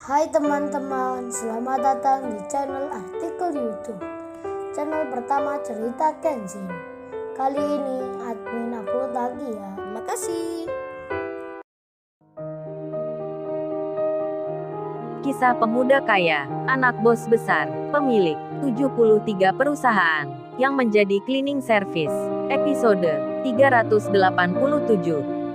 Hai teman-teman, selamat datang di channel artikel YouTube. Channel pertama cerita Kenshin. Kali ini admin upload lagi ya. Terima kasih. Kisah pemuda kaya, anak bos besar, pemilik 73 perusahaan, yang menjadi cleaning service. Episode 387.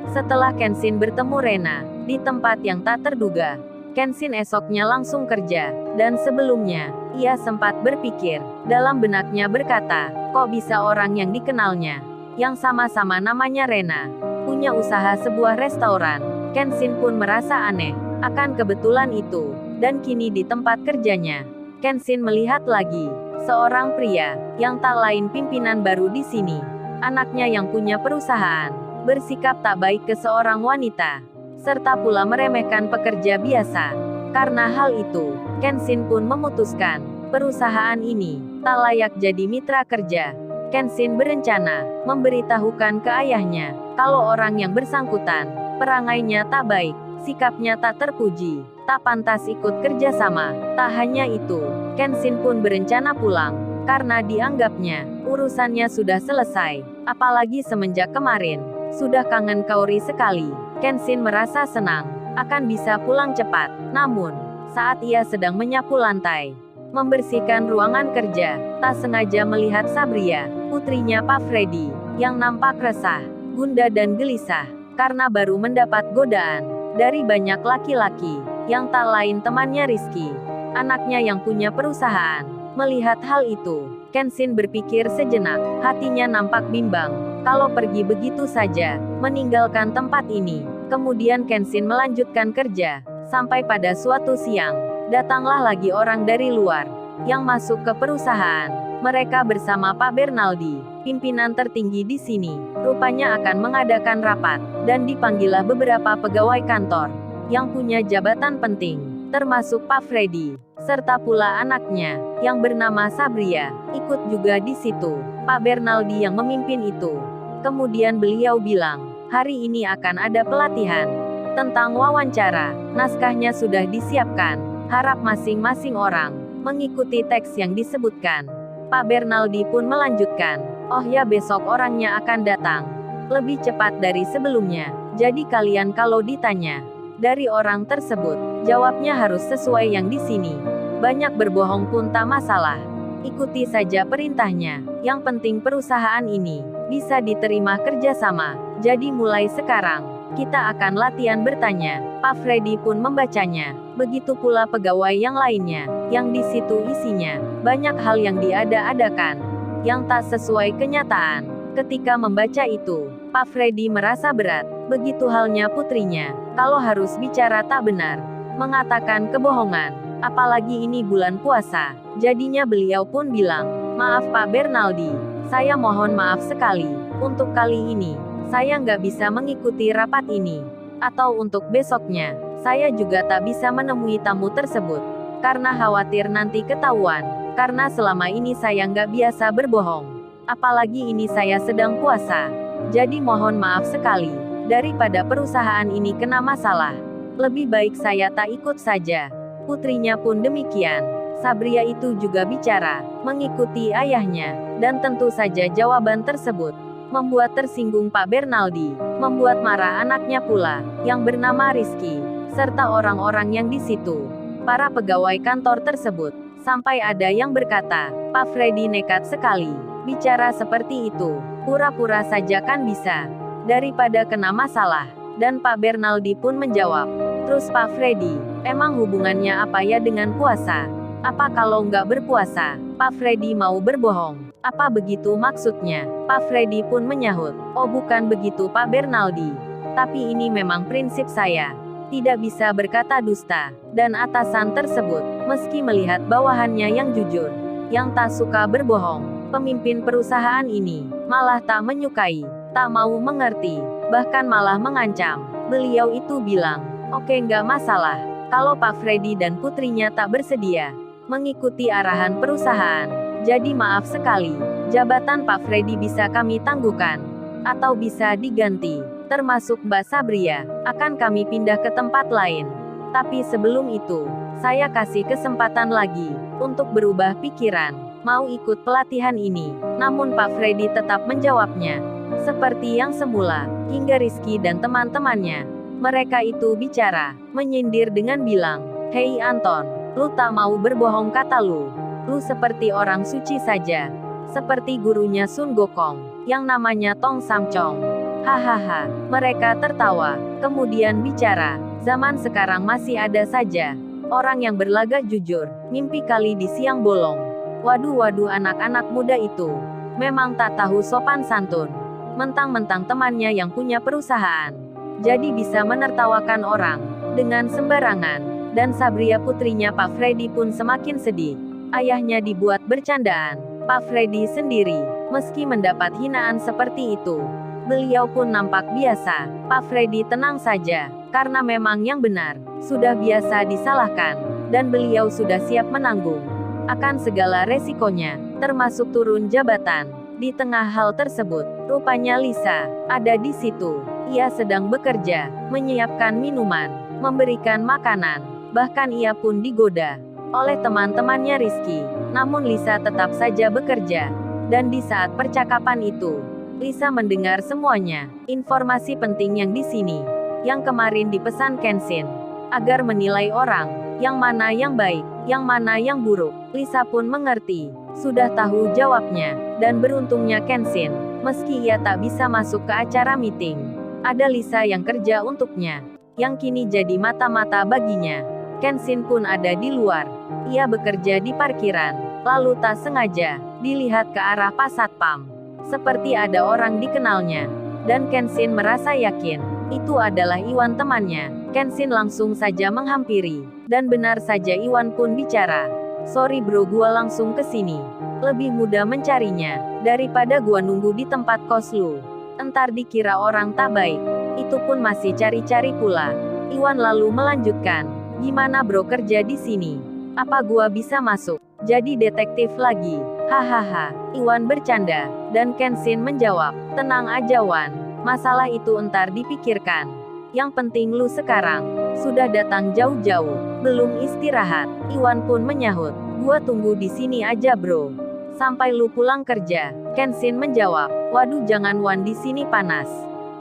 Setelah Kenshin bertemu Rena di tempat yang tak terduga, Kenshin esoknya langsung kerja, dan sebelumnya, ia sempat berpikir, dalam benaknya berkata, kok bisa orang yang dikenalnya, yang sama-sama namanya Rena, punya usaha sebuah restoran. Kenshin pun merasa aneh akan kebetulan itu, dan kini di tempat kerjanya, Kenshin melihat lagi seorang pria yang tak lain pimpinan baru di sini. Anaknya yang punya perusahaan bersikap tak baik ke seorang wanita, serta pula meremehkan pekerja biasa. Karena hal itu, Kenshin pun memutuskan perusahaan ini tak layak jadi mitra kerja. Kenshin berencana memberitahukan ke ayahnya kalau orang yang bersangkutan perangainya tak baik, sikapnya tak terpuji, tak pantas ikut kerja sama. Tak hanya itu, Kenshin pun berencana pulang, karena dianggapnya, urusannya sudah selesai. Apalagi semenjak kemarin, sudah kangen Kaori sekali. Kenshin merasa senang, akan bisa pulang cepat. Namun, saat ia sedang menyapu lantai, membersihkan ruangan kerja, tak sengaja melihat Sabriya, putrinya Pak Freddy, yang nampak resah, gundah dan gelisah, karena baru mendapat godaan dari banyak laki-laki, yang tak lain temannya Rizky, anaknya yang punya perusahaan. Melihat hal itu, Kenshin berpikir sejenak, hatinya nampak bimbang, kalau pergi begitu saja, meninggalkan tempat ini. Kemudian Kenshin melanjutkan kerja, sampai pada suatu siang, datanglah lagi orang dari luar, yang masuk ke perusahaan. Mereka bersama Pak Bernaldi, pimpinan tertinggi di sini, rupanya akan mengadakan rapat, dan dipanggillah beberapa pegawai kantor, yang punya jabatan penting, termasuk Pak Freddy, serta pula anaknya, yang bernama Sabriya, ikut juga di situ. Pak Bernaldi yang memimpin itu. Kemudian beliau bilang, hari ini akan ada pelatihan tentang wawancara, naskahnya sudah disiapkan, harap masing-masing orang mengikuti teks yang disebutkan. Pak Bernaldi pun melanjutkan, oh ya besok orangnya akan datang, lebih cepat dari sebelumnya, jadi kalian kalau ditanya dari orang tersebut, jawabnya harus sesuai yang di sini. Banyak berbohong pun tak masalah. Ikuti saja perintahnya. Yang penting perusahaan ini bisa diterima kerjasama. Jadi mulai sekarang, kita akan latihan bertanya. Pak Freddy pun membacanya. Begitu pula pegawai yang lainnya, yang di situ isinya banyak hal yang diada-adakan, yang tak sesuai kenyataan. Ketika membaca itu, Pak Freddy merasa berat. Begitu halnya putrinya, kalau harus bicara tak benar, mengatakan kebohongan, apalagi ini bulan puasa. Jadinya beliau pun bilang, maaf Pak Bernaldi, saya mohon maaf sekali, untuk kali ini, saya nggak bisa mengikuti rapat ini. Atau untuk besoknya, saya juga tak bisa menemui tamu tersebut, karena khawatir nanti ketahuan, karena selama ini saya nggak biasa berbohong. Apalagi ini saya sedang puasa. Jadi mohon maaf sekali, daripada perusahaan ini kena masalah, lebih baik saya tak ikut saja. Putrinya pun demikian. Sabriya itu juga bicara, mengikuti ayahnya, dan tentu saja jawaban tersebut membuat tersinggung Pak Bernaldi, membuat marah anaknya pula, yang bernama Rizky, serta orang-orang yang di situ, para pegawai kantor tersebut, sampai ada yang berkata, Pak Freddy nekat sekali, bicara seperti itu, pura-pura saja kan bisa, daripada kena masalah. Dan Pak Bernaldi pun menjawab, terus Pak Freddy, emang hubungannya apa ya dengan puasa? Apa kalau nggak berpuasa, Pak Freddy mau berbohong? Apa begitu maksudnya? Pak Freddy pun menyahut, oh bukan begitu Pak Bernaldi. Tapi ini memang prinsip saya. Tidak bisa berkata dusta. Dan atasan tersebut, meski melihat bawahannya yang jujur, yang tak suka berbohong, pemimpin perusahaan ini, malah tak menyukai, tak mau mengerti, bahkan malah mengancam. Beliau itu bilang, oke nggak masalah, kalau Pak Freddy dan putrinya tak bersedia mengikuti arahan perusahaan. Jadi maaf sekali, jabatan Pak Freddy bisa kami tangguhkan, atau bisa diganti, termasuk Mbak Sabriya, akan kami pindah ke tempat lain. Tapi sebelum itu, saya kasih kesempatan lagi untuk berubah pikiran, mau ikut pelatihan ini. Namun Pak Freddy tetap menjawabnya seperti yang semula, hingga Rizky dan teman-temannya. Mereka itu bicara, menyindir dengan bilang, "Hei Anton, lu tak mau berbohong kata lu. Lu seperti orang suci saja. Seperti gurunya Sun Gokong, yang namanya Tong Samchong." Hahaha, mereka tertawa, kemudian bicara, "Zaman sekarang masih ada saja orang yang berlagak jujur, mimpi kali di siang bolong." Waduh, anak-anak muda itu memang tak tahu sopan santun. Mentang-mentang temannya yang punya perusahaan, jadi bisa menertawakan orang dengan sembarangan. Dan Sabria putrinya Pak Freddy pun semakin sedih. Ayahnya dibuat bercandaan. Pak Freddy sendiri, meski mendapat hinaan seperti itu, beliau pun nampak biasa. Pak Freddy tenang saja, karena memang yang benar sudah biasa disalahkan, dan beliau sudah siap menanggung akan segala resikonya, termasuk turun jabatan. Di tengah hal tersebut, rupanya Lisa ada di situ. Ia sedang bekerja, menyiapkan minuman, memberikan makanan, bahkan ia pun digoda oleh teman-temannya Rizky. Namun Lisa tetap saja bekerja. Dan di saat percakapan itu, Lisa mendengar semuanya, informasi penting yang di sini, yang kemarin dipesan Kenshin, agar menilai orang, yang mana yang baik, yang mana yang buruk. Lisa pun mengerti, sudah tahu jawabnya, dan beruntungnya Kenshin, meski ia tak bisa masuk ke acara meeting, ada Lisa yang kerja untuknya, yang kini jadi mata-mata baginya. Kenshin pun ada di luar, ia bekerja di parkiran, lalu tak sengaja dilihat ke arah Pak Satpam, seperti ada orang dikenalnya, dan Kenshin merasa yakin itu adalah Iwan temannya. Kenshin langsung saja menghampiri, dan benar saja Iwan pun bicara, "Sorry bro, gua langsung ke sini. Lebih mudah mencarinya daripada gua nunggu di tempat kos lu. Entar dikira orang tak baik." Itu pun masih cari-cari pula. Iwan lalu melanjutkan, "Gimana bro kerja di sini? Apa gua bisa masuk jadi detektif lagi?" Hahaha, Iwan bercanda, dan Kenshin menjawab, "Tenang aja Wan, masalah itu entar dipikirkan. Yang penting lu sekarang sudah datang jauh-jauh, belum istirahat." Iwan pun menyahut, "Gua tunggu di sini aja bro, sampai lu pulang kerja." Kenshin menjawab, "Waduh jangan Wan, di sini panas."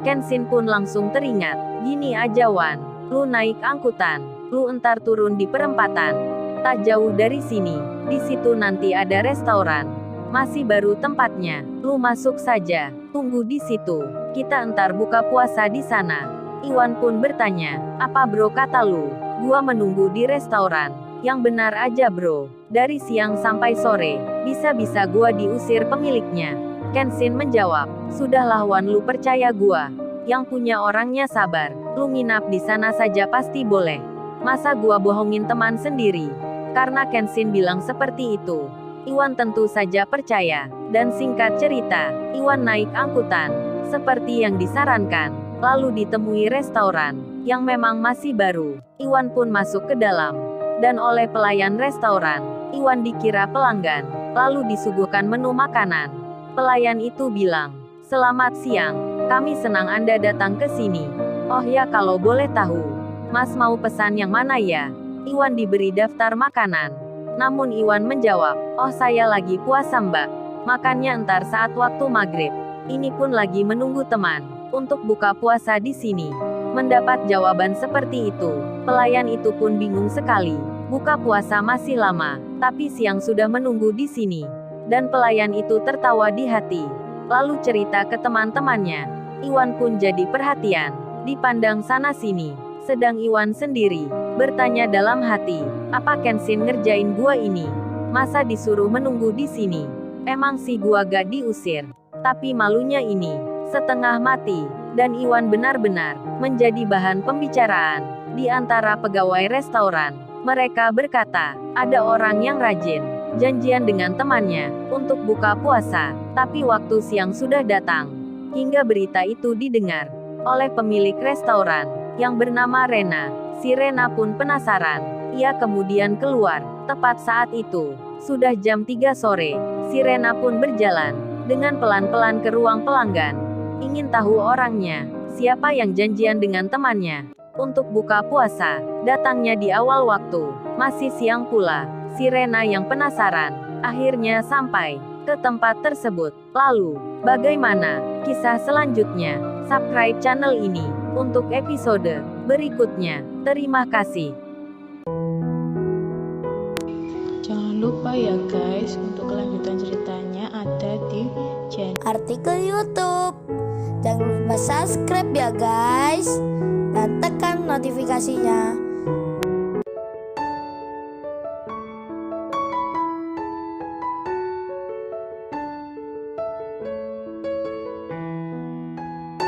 Kenshin pun langsung teringat, "Gini aja Wan, lu naik angkutan, lu entar turun di perempatan, tak jauh dari sini, di situ nanti ada restoran, masih baru tempatnya, lu masuk saja, tunggu di situ, kita entar buka puasa di sana." Iwan pun bertanya, "Apa bro kata lu? Gua menunggu di restoran." "Yang benar aja bro, dari siang sampai sore, bisa-bisa gua diusir pemiliknya." Kenshin menjawab, "Sudahlah Wan, lu percaya gua, yang punya orangnya sabar, lu nginap di sana saja pasti boleh. Masa gua bohongin teman sendiri?" Karena Kenshin bilang seperti itu, Iwan tentu saja percaya, dan singkat cerita, Iwan naik angkutan, seperti yang disarankan. Lalu ditemui restoran, yang memang masih baru. Iwan pun masuk ke dalam, dan oleh pelayan restoran, Iwan dikira pelanggan, lalu disuguhkan menu makanan. Pelayan itu bilang, "Selamat siang, kami senang Anda datang ke sini. Oh ya, kalau boleh tahu, Mas mau pesan yang mana ya?" Iwan diberi daftar makanan. Namun Iwan menjawab, "Oh saya lagi puasa mbak, makannya entar saat waktu maghrib. Ini pun lagi menunggu teman untuk buka puasa di sini." Mendapat jawaban seperti itu, pelayan itu pun bingung sekali. Buka puasa masih lama, tapi siang sudah menunggu di sini. Dan pelayan itu tertawa di hati, lalu cerita ke teman-temannya. Iwan pun jadi perhatian, dipandang sana-sini. Sedang Iwan sendiri bertanya dalam hati, "Apa Kenshin ngerjain gua ini? Masa disuruh menunggu di sini? Emang sih gua gak diusir, tapi malunya ini setengah mati." Dan Iwan benar-benar menjadi bahan pembicaraan di antara pegawai restoran. Mereka berkata, ada orang yang rajin janjian dengan temannya untuk buka puasa, tapi waktu siang sudah datang. Hingga berita itu didengar oleh pemilik restoran yang bernama Rena. Si Rena pun penasaran. Ia kemudian keluar. Tepat saat itu, sudah jam 3 sore. Si Rena pun berjalan dengan pelan-pelan ke ruang pelanggan. Ingin tahu orangnya, siapa yang janjian dengan temannya. untuk buka puasa. Datangnya di awal waktu, masih siang pula. Si Rena yang penasaran, akhirnya sampai ke tempat tersebut. Lalu, bagaimana kisah selanjutnya? Subscribe channel ini untuk episode berikutnya. Terima kasih. Jangan lupa ya guys, untuk kelanjutan ceritanya ada di channel Artikel YouTube. Jangan lupa subscribe ya guys, dan tekan notifikasinya